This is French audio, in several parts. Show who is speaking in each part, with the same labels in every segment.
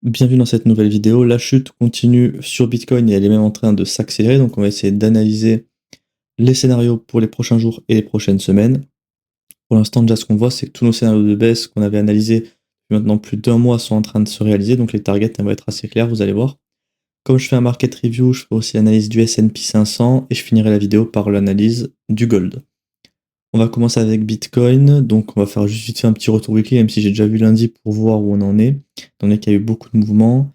Speaker 1: Bienvenue dans cette nouvelle vidéo. La chute continue sur Bitcoin et elle est même en train de s'accélérer. Donc on va essayer d'analyser les scénarios pour les prochains jours et les prochaines semaines. Pour l'instant, déjà ce qu'on voit, c'est que tous nos scénarios de baisse qu'on avait analysés depuis maintenant plus d'un mois sont en train de se réaliser. Donc les targets vont être assez clairs, vous allez voir. Comme je fais un market review, je fais aussi l'analyse du S&P 500 et je finirai la vidéo par l'analyse du gold. On va commencer avec Bitcoin, donc on va faire juste vite fait un petit retour weekly, même si j'ai déjà vu lundi pour voir où on en est, étant donné qu'il y a eu beaucoup de mouvements.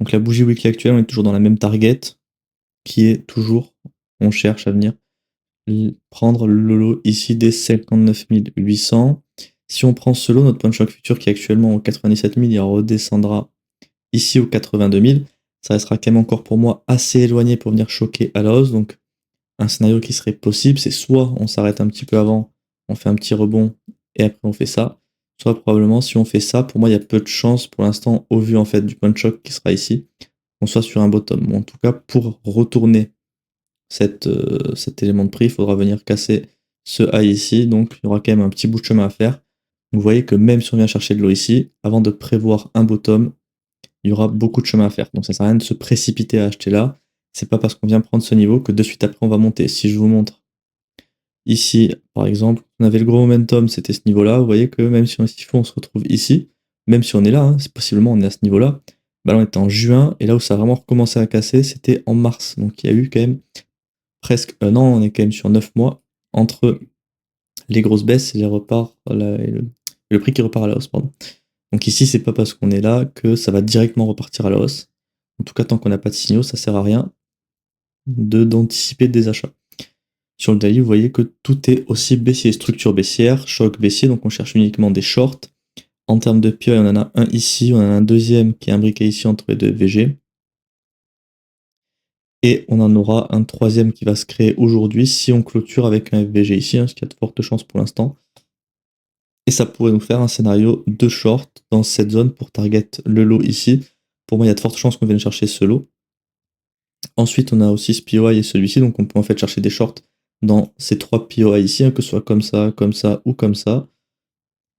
Speaker 1: Donc la bougie weekly actuelle, on est toujours dans la même target, qui est toujours, on cherche à venir prendre le lot ici des 59 800. Si on prend ce lot, notre point de choc futur qui est actuellement au 97 000, il redescendra ici au 82 000. Ça restera quand même encore pour moi assez éloigné pour venir choquer à la hausse. Donc un scénario qui serait possible, c'est soit on s'arrête un petit peu avant, on fait un petit rebond et après on fait ça. Soit probablement si on fait ça, pour moi il y a peu de chance pour l'instant au vu en fait du point de choc qui sera ici, qu'on soit sur un bottom. Ou en tout cas pour retourner cet élément de prix, il faudra venir casser ce high ici, donc il y aura quand même un petit bout de chemin à faire. Vous voyez que même si on vient chercher de l'eau ici, avant de prévoir un bottom, il y aura beaucoup de chemin à faire. Donc ça sert à rien de se précipiter à acheter là. C'est pas parce qu'on vient prendre ce niveau que de suite après on va monter. Si je vous montre ici, par exemple, on avait le gros momentum, c'était ce niveau-là. Vous voyez que même si on s'y fout, on se retrouve ici. Même si on est là, hein, c'est possiblement on est à ce niveau-là. Bah là on était en juin, et là où ça a vraiment recommencé à casser, c'était en mars. Donc il y a eu quand même presque un an, on est quand même sur 9 mois, entre les grosses baisses et les reparts, et le prix qui repart à la hausse, pardon. Donc ici, c'est pas parce qu'on est là que ça va directement repartir à la hausse. En tout cas, tant qu'on n'a pas de signaux, ça sert à rien d'anticiper des achats. Sur le daily, vous voyez que tout est aussi baissier, structure baissière, choc baissier, donc on cherche uniquement des shorts. En termes de PI, on en a un ici, on en a un deuxième qui est imbriqué ici entre les deux VG. Et on en aura un troisième qui va se créer aujourd'hui si on clôture avec un FVG ici, hein, ce qui a de fortes chances pour l'instant. Et ça pourrait nous faire un scénario de short dans cette zone pour target le lot ici. Pour moi, il y a de fortes chances qu'on vienne chercher ce lot. Ensuite, on a aussi ce POI et celui-ci, donc on peut en fait chercher des shorts dans ces trois POI ici, hein, que ce soit comme ça ou comme ça.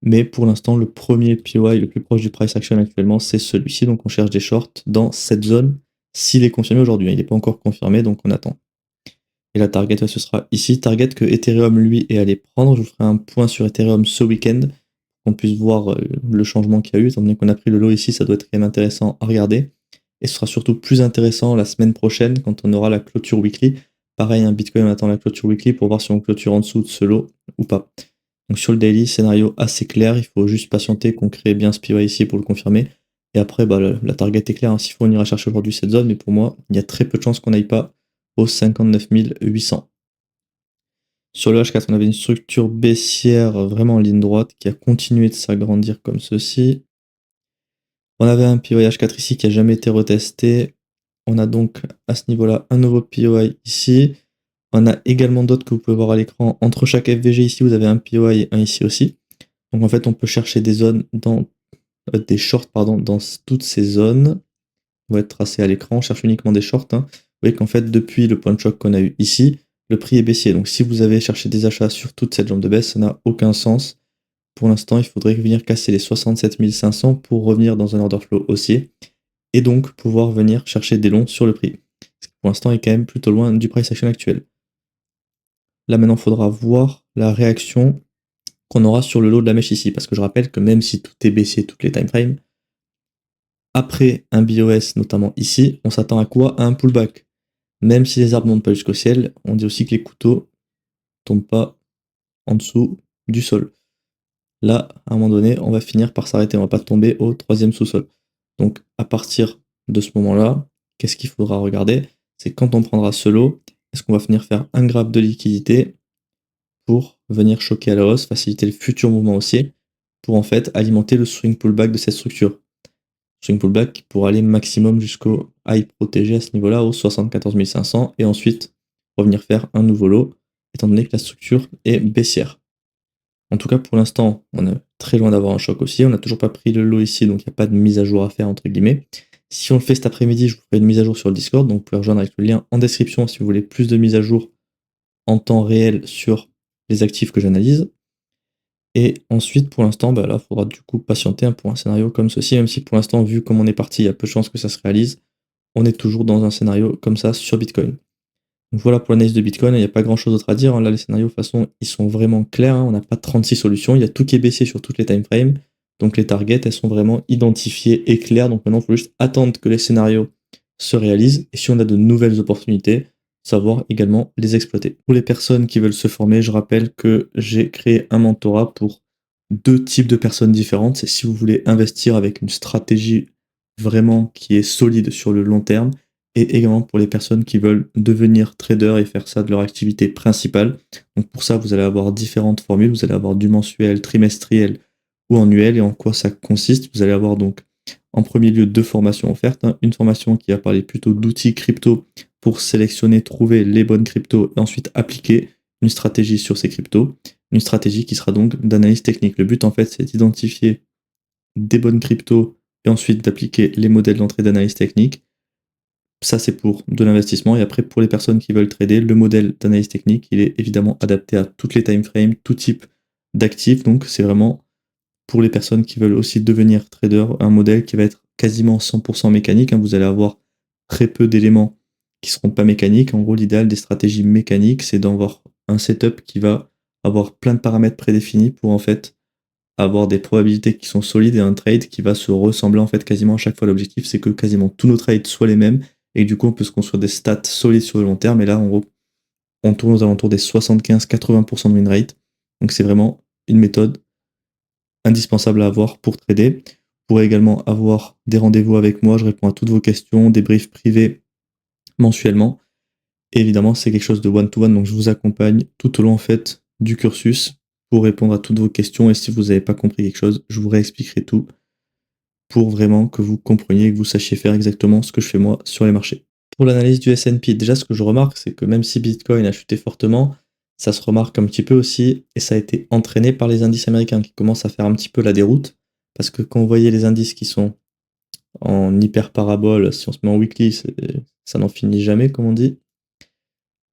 Speaker 1: Mais pour l'instant, le premier POI le plus proche du price action actuellement, c'est celui-ci, donc on cherche des shorts dans cette zone s'il est confirmé aujourd'hui. Il n'est pas encore confirmé, donc on attend. Et la target, ce sera ici. Target que Ethereum, lui, est allé prendre. Je vous ferai un point sur Ethereum ce week-end, qu'on puisse voir le changement qu'il y a eu. Étant donné qu'on a pris le lot ici, ça doit être quand même intéressant à regarder. Et ce sera surtout plus intéressant la semaine prochaine, quand on aura la clôture weekly. Pareil, un Bitcoin, on attend la clôture weekly pour voir si on clôture en dessous de ce lot ou pas. Donc sur le daily, scénario assez clair. Il faut juste patienter qu'on crée bien ce PY ici pour le confirmer. Et après, bah, la target est claire. Hein. S'il faut, on ira chercher aujourd'hui cette zone. Mais pour moi, il y a très peu de chances qu'on n'aille pas aux 59 800. Sur le H4, on avait une structure baissière vraiment en ligne droite qui a continué de s'agrandir comme ceci. On avait un POI H4 ici qui n'a jamais été retesté. On a donc à ce niveau-là un nouveau POI ici. On a également d'autres que vous pouvez voir à l'écran. Entre chaque FVG ici, vous avez un POI et un ici aussi. Donc en fait, on peut chercher des zones dans des shorts dans toutes ces zones. On va être tracé à l'écran. On cherche uniquement des shorts. Hein. Vous voyez qu'en fait, depuis le point de choc qu'on a eu ici, le prix est baissier. Donc si vous avez cherché des achats sur toute cette jambe de baisse, ça n'a aucun sens. Pour l'instant, il faudrait venir casser les 67 500 pour revenir dans un order flow haussier et donc pouvoir venir chercher des longs sur le prix. Ce qui pour l'instant est quand même plutôt loin du price action actuel. Là maintenant, il faudra voir la réaction qu'on aura sur le lot de la mèche ici, parce que je rappelle que même si tout est baissier, toutes les timeframes, après un BOS, notamment ici, on s'attend à quoi? À un pullback. Même si les arbres ne montent pas jusqu'au ciel, on dit aussi que les couteaux ne tombent pas en dessous du sol. Là, à un moment donné, on va finir par s'arrêter, on va pas tomber au troisième sous-sol. Donc à partir de ce moment-là, qu'est-ce qu'il faudra regarder? C'est quand on prendra ce lot, est-ce qu'on va venir faire un grab de liquidité pour venir choquer à la hausse, faciliter le futur mouvement haussier, pour en fait alimenter le swing pullback de cette structure. Swing pullback pour aller maximum jusqu'au high protégé à ce niveau-là, au 74 500, et ensuite revenir faire un nouveau lot, étant donné que la structure est baissière. En tout cas, pour l'instant, on est très loin d'avoir un choc aussi. On n'a toujours pas pris le lot ici, donc il n'y a pas de mise à jour à faire, entre guillemets. Si on le fait cet après-midi, je vous ferai une mise à jour sur le Discord, donc vous pouvez rejoindre avec le lien en description si vous voulez plus de mise à jour en temps réel sur les actifs que j'analyse. Et ensuite, pour l'instant, bah là, il faudra du coup patienter pour un scénario comme ceci, même si pour l'instant, vu comme on est parti, il y a peu de chances que ça se réalise, on est toujours dans un scénario comme ça sur Bitcoin. Donc voilà pour l'analyse de Bitcoin, il n'y a pas grand chose d'autre à dire. Là, les scénarios, de toute façon, ils sont vraiment clairs. On n'a pas 36 solutions. Il y a tout qui est baissier sur toutes les timeframes. Donc les targets, elles sont vraiment identifiées et claires. Donc maintenant, il faut juste attendre que les scénarios se réalisent. Et si on a de nouvelles opportunités, savoir également les exploiter. Pour les personnes qui veulent se former, je rappelle que j'ai créé un mentorat pour 2 types de personnes différentes. C'est si vous voulez investir avec une stratégie vraiment qui est solide sur le long terme, et également pour les personnes qui veulent devenir trader et faire ça de leur activité principale. Donc pour ça, vous allez avoir différentes formules, vous allez avoir du mensuel, trimestriel ou annuel, et en quoi ça consiste. Vous allez avoir donc en premier lieu 2 formations offertes, une formation qui va parler plutôt d'outils crypto pour sélectionner, trouver les bonnes cryptos et ensuite appliquer une stratégie sur ces cryptos, une stratégie qui sera donc d'analyse technique. Le but en fait, c'est d'identifier des bonnes cryptos et ensuite d'appliquer les modèles d'entrée d'analyse technique. Ça, c'est pour de l'investissement. Et après, pour les personnes qui veulent trader, le modèle d'analyse technique, il est évidemment adapté à toutes les timeframes, tout type d'actifs. Donc, c'est vraiment pour les personnes qui veulent aussi devenir trader, un modèle qui va être quasiment 100% mécanique. Vous allez avoir très peu d'éléments qui ne seront pas mécaniques. En gros, l'idéal des stratégies mécaniques, c'est d'avoir un setup qui va avoir plein de paramètres prédéfinis pour en fait avoir des probabilités qui sont solides et un trade qui va se ressembler en fait quasiment à chaque fois. L'objectif, c'est que quasiment tous nos trades soient les mêmes et du coup, on peut se construire des stats solides sur le long terme. Et là, en gros, on tourne aux alentours des 75-80% de win rate. Donc, c'est vraiment une méthode indispensable à avoir pour trader. Vous pourrez également avoir des rendez-vous avec moi. Je réponds à toutes vos questions, des briefs privés mensuellement. Et évidemment, c'est quelque chose de one-to-one. Donc, je vous accompagne tout au long en fait du cursus pour répondre à toutes vos questions. Et si vous n'avez pas compris quelque chose, je vous réexpliquerai tout pour vraiment que vous compreniez et que vous sachiez faire exactement ce que je fais moi sur les marchés. Pour l'analyse du S&P, déjà ce que je remarque, c'est que même si Bitcoin a chuté fortement, ça se remarque un petit peu aussi, et ça a été entraîné par les indices américains qui commencent à faire un petit peu la déroute, parce que quand vous voyez les indices qui sont en hyper parabole, si on se met en weekly, ça n'en finit jamais, comme on dit,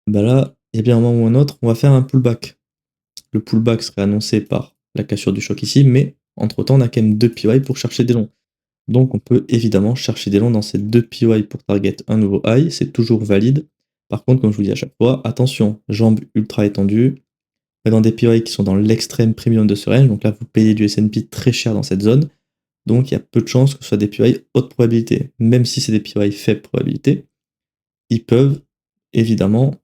Speaker 1: bah là, il y a bien un moment ou un autre, on va faire un pullback. Le pullback serait annoncé par la cassure du choc ici, mais entre-temps, on a quand même 2 PY pour chercher des longs. Donc on peut évidemment chercher des longs dans ces 2 PY pour target un nouveau high, c'est toujours valide. Par contre, comme je vous dis à chaque fois, attention, jambes ultra étendues, dans des PY qui sont dans l'extrême premium de ce range, donc là vous payez du S&P très cher dans cette zone, donc il y a peu de chances que ce soit des PY haute probabilité. Même si c'est des PY faible probabilité, ils peuvent évidemment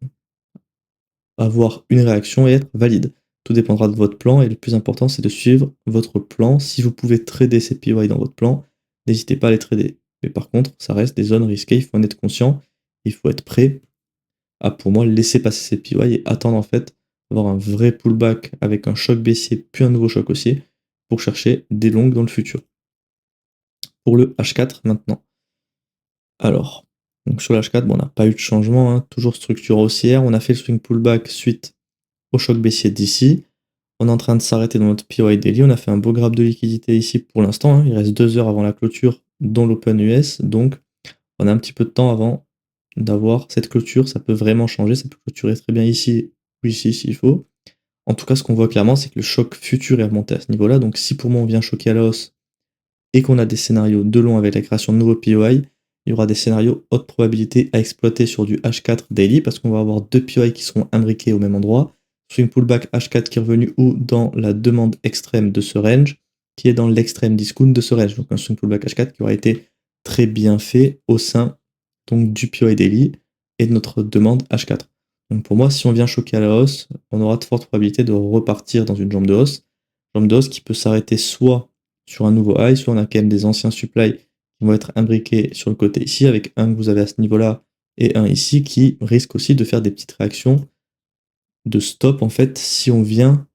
Speaker 1: avoir une réaction et être valides. Tout dépendra de votre plan et le plus important c'est de suivre votre plan. Si vous pouvez trader ces PY dans votre plan, n'hésitez pas à les trader. Mais par contre, ça reste des zones risquées, il faut en être conscient, il faut être prêt à, pour moi, laisser passer ces PY et attendre en fait d'avoir un vrai pullback avec un choc baissier puis un nouveau choc haussier pour chercher des longues dans le futur. Pour le H4 maintenant. Alors, donc sur le H4, bon, on n'a pas eu de changement, toujours structure haussière, on a fait le swing pullback suite au choc baissier d'ici. On est en train de s'arrêter dans notre PY daily. On a fait un beau graphe de liquidité ici pour l'instant. Il reste 2 heures avant la clôture dans l'Open US. Donc, on a un petit peu de temps avant d'avoir cette clôture. Ça peut vraiment changer. Ça peut clôturer très bien ici ou ici s'il faut. En tout cas, ce qu'on voit clairement, c'est que le choc futur est remonté à ce niveau-là. Donc, si pour moi on vient choquer à la hausse et qu'on a des scénarios de long avec la création de nouveaux POI, il y aura des scénarios haute probabilité à exploiter sur du H4 daily parce qu'on va avoir 2 POI qui seront imbriqués au même endroit. Swing pullback H4 qui est revenu ou dans la demande extrême de ce range, qui est dans l'extrême discount de ce range. Donc un swing pullback H4 qui aura été très bien fait au sein donc, du POI daily et de notre demande H4. Donc pour moi, si on vient choquer à la hausse, on aura de fortes probabilités de repartir dans une jambe de hausse. Jambe de hausse qui peut s'arrêter soit sur un nouveau high, soit on a quand même des anciens supply qui vont être imbriqués sur le côté ici, avec un que vous avez à ce niveau-là et un ici qui risque aussi de faire des petites réactions de stop en fait si on vient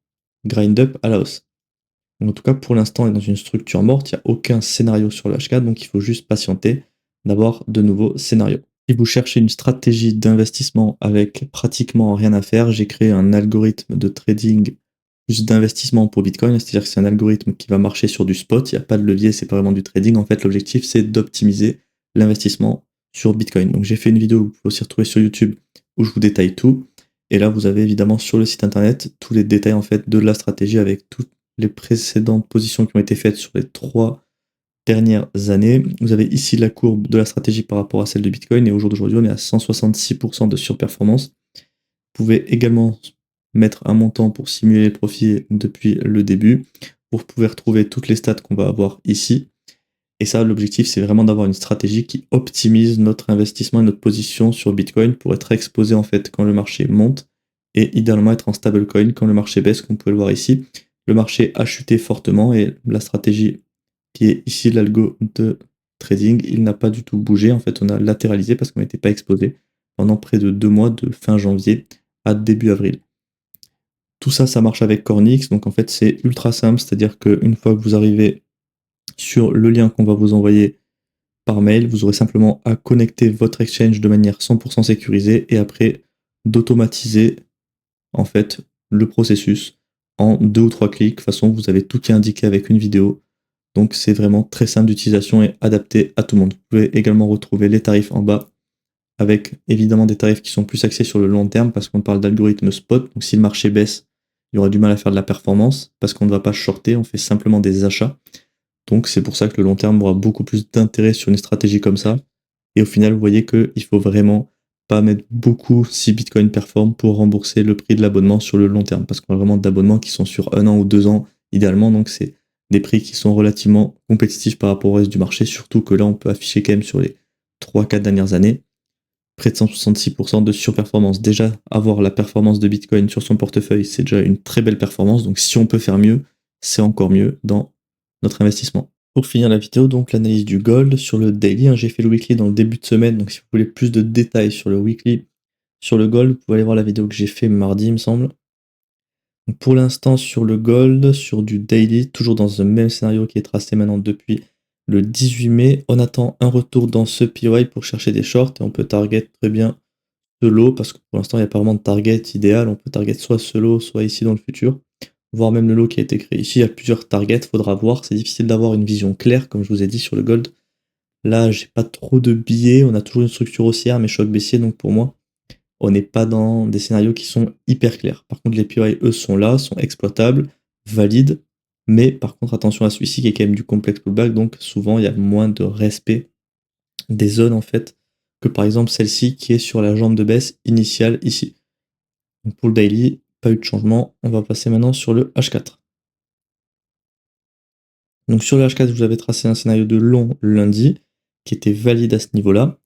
Speaker 1: grind up à la hausse. Donc, en tout cas, pour l'instant, on est dans une structure morte, il n'y a aucun scénario sur le H4, donc il faut juste patienter d'avoir de nouveaux scénarios. Si vous cherchez une stratégie d'investissement avec pratiquement rien à faire, j'ai créé un algorithme de trading plus d'investissement pour Bitcoin, c'est-à-dire que c'est un algorithme qui va marcher sur du spot, il n'y a pas de levier, c'est pas vraiment du trading. En fait, l'objectif, c'est d'optimiser l'investissement sur Bitcoin. Donc j'ai fait une vidéo, vous pouvez aussi retrouver sur YouTube, où je vous détaille tout. Et là, vous avez évidemment sur le site internet tous les détails en fait de la stratégie avec tout les précédentes positions qui ont été faites sur les 3 dernières années. Vous avez ici la courbe de la stratégie par rapport à celle de Bitcoin et au jour d'aujourd'hui, on est à 166% de surperformance. Vous pouvez également mettre un montant pour simuler les profits depuis le début, pour pouvoir retrouver toutes les stats qu'on va avoir ici. Et ça, l'objectif, c'est vraiment d'avoir une stratégie qui optimise notre investissement et notre position sur Bitcoin pour être exposé en fait quand le marché monte et idéalement être en stablecoin quand le marché baisse, comme vous pouvez le voir ici. Le marché a chuté fortement et la stratégie qui est ici l'algo de trading, il n'a pas du tout bougé. En fait, on a latéralisé parce qu'on n'était pas exposé pendant près de 2 mois de fin janvier à début avril. Tout ça, ça marche avec Cornix. Donc en fait, c'est ultra simple, c'est-à-dire qu'une fois que vous arrivez sur le lien qu'on va vous envoyer par mail, vous aurez simplement à connecter votre exchange de manière 100% sécurisée et après d'automatiser en fait le processus en 2 ou 3 clics. De toute façon, vous avez tout qui est indiqué avec une vidéo. Donc c'est vraiment très simple d'utilisation et adapté à tout le monde. Vous pouvez également retrouver les tarifs en bas avec évidemment des tarifs qui sont plus axés sur le long terme parce qu'on parle d'algorithme spot. Donc si le marché baisse, il y aura du mal à faire de la performance parce qu'on ne va pas shorter, on fait simplement des achats. Donc c'est pour ça que le long terme aura beaucoup plus d'intérêt sur une stratégie comme ça. Et au final, vous voyez qu'il faut vraiment pas mettre beaucoup si Bitcoin performe pour rembourser le prix de l'abonnement sur le long terme. Parce qu'on a vraiment d'abonnements qui sont sur 1 an ou 2 ans idéalement. Donc c'est des prix qui sont relativement compétitifs par rapport au reste du marché. Surtout que là, on peut afficher quand même sur les 3-4 dernières années près de 166% de surperformance. Déjà, avoir la performance de Bitcoin sur son portefeuille, c'est déjà une très belle performance. Donc si on peut faire mieux, c'est encore mieux dans notre investissement. Pour finir la vidéo, donc l'analyse du gold sur le daily, hein, j'ai fait le weekly dans le début de semaine, donc si vous voulez plus de détails sur le weekly, sur le gold, vous pouvez aller voir la vidéo que j'ai fait mardi, il me semble. Donc pour l'instant, sur le gold, sur du daily, toujours dans le même scénario qui est tracé maintenant depuis le 18 mai, on attend un retour dans ce POI pour chercher des shorts et on peut target très bien ce lot parce que pour l'instant, il n'y a pas vraiment de target idéal. On peut target soit ce lot, soit ici dans le futur, voire même le lot qui a été créé ici. Il y a plusieurs targets, faudra voir. C'est difficile d'avoir une vision claire, comme je vous ai dit sur le gold. Là, j'ai pas trop de billets. On a toujours une structure haussière, mais choc baissier. Donc pour moi, on n'est pas dans des scénarios qui sont hyper clairs. Par contre, les POI, eux, sont là, sont exploitables, valides. Mais par contre, attention à celui-ci qui est quand même du complexe pullback. Donc souvent, il y a moins de respect des zones en fait que par exemple celle-ci qui est sur la jambe de baisse initiale ici. Donc pour le daily, pas eu de changement. On va passer maintenant sur le H4. Donc sur le H4, je vous avais tracé un scénario de long lundi qui était valide à ce niveau-là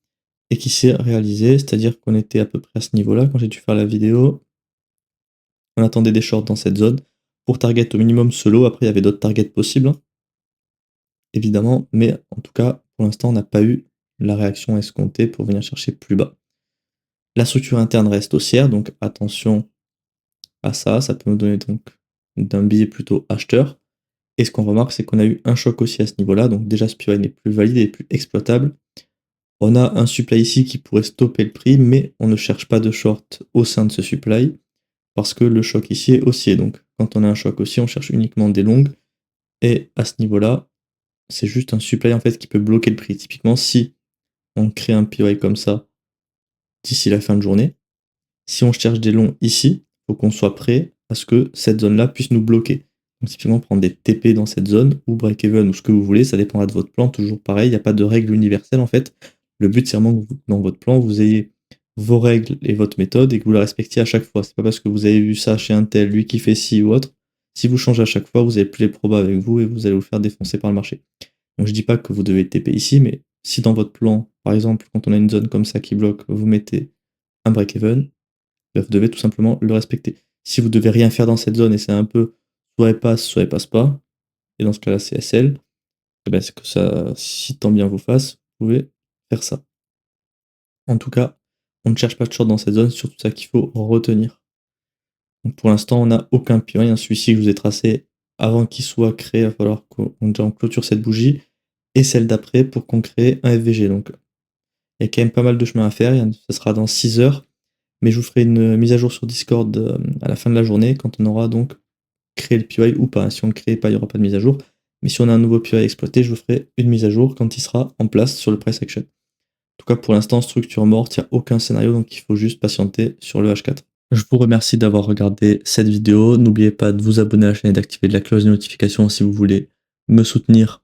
Speaker 1: et qui s'est réalisé, c'est-à-dire qu'on était à peu près à ce niveau-là quand j'ai dû faire la vidéo. On attendait des shorts dans cette zone pour target au minimum ce lot. Après, il y avait d'autres targets possibles, hein, évidemment, mais en tout cas, pour l'instant, on n'a pas eu la réaction escomptée pour venir chercher plus bas. La structure interne reste haussière, donc attention à ça. Ça peut nous donner donc d'un billet plutôt acheteur. Et ce qu'on remarque, c'est qu'on a eu un choc aussi à ce niveau-là. Donc déjà, ce POI n'est plus valide et plus exploitable. On a un supply ici qui pourrait stopper le prix, mais on ne cherche pas de short au sein de ce supply parce que le choc ici est haussier. Donc quand on a un choc haussier, on cherche uniquement des longues. Et à ce niveau-là, c'est juste un supply en fait qui peut bloquer le prix. Typiquement, si on crée un POI comme ça d'ici la fin de journée, si on cherche des longs ici, il faut qu'on soit prêt à ce que cette zone-là puisse nous bloquer. Donc typiquement prendre des TP dans cette zone, ou break-even, ou ce que vous voulez, ça dépendra de votre plan, toujours pareil, il n'y a pas de règle universelle en fait. Le but c'est vraiment que dans votre plan, vous ayez vos règles et votre méthode et que vous la respectiez à chaque fois. C'est pas parce que vous avez vu ça chez un tel, lui qui fait ci ou autre, si vous changez à chaque fois, vous n'avez plus les probas avec vous et vous allez vous faire défoncer par le marché. Donc je dis pas que vous devez TP ici, mais si dans votre plan, par exemple, quand on a une zone comme ça qui bloque, vous mettez un break-even, vous devez tout simplement le respecter. Si vous devez rien faire dans cette zone et c'est un peu soit elle passe pas, et dans ce cas-là c'est SL, et ben c'est que ça, si tant bien vous fasse, vous pouvez faire ça. En tout cas, on ne cherche pas de short dans cette zone, c'est surtout ça qu'il faut retenir. Donc pour l'instant, on n'a aucun pire, celui-ci que je vous ai tracé avant qu'il soit créé, il va falloir qu'on clôture cette bougie, et celle d'après pour qu'on crée un FVG. Donc il y a quand même pas mal de chemin à faire, ça sera dans 6 heures. Mais je vous ferai une mise à jour sur Discord à la fin de la journée quand on aura donc créé le POI ou pas. Si on ne le crée pas, il n'y aura pas de mise à jour. Mais si on a un nouveau POI à exploiter, je vous ferai une mise à jour quand il sera en place sur le price action. En tout cas, pour l'instant, structure morte, il n'y a aucun scénario, donc il faut juste patienter sur le H4. Je vous remercie d'avoir regardé cette vidéo. N'oubliez pas de vous abonner à la chaîne et d'activer la cloche de notification si vous voulez me soutenir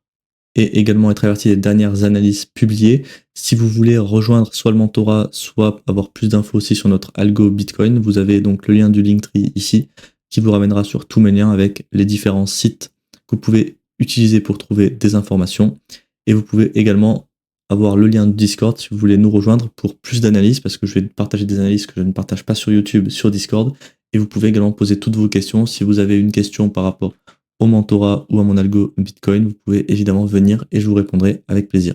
Speaker 1: et également être averti des dernières analyses publiées. Si vous voulez rejoindre soit le mentorat, soit avoir plus d'infos aussi sur notre algo Bitcoin, vous avez donc le lien du Linktree ici qui vous ramènera sur tous mes liens avec les différents sites que vous pouvez utiliser pour trouver des informations. Et vous pouvez également avoir le lien du Discord si vous voulez nous rejoindre pour plus d'analyses, parce que je vais partager des analyses que je ne partage pas sur YouTube, sur Discord. Et vous pouvez également poser toutes vos questions. Si vous avez une question par rapport au mentorat ou à mon algo Bitcoin, vous pouvez évidemment venir et je vous répondrai avec plaisir.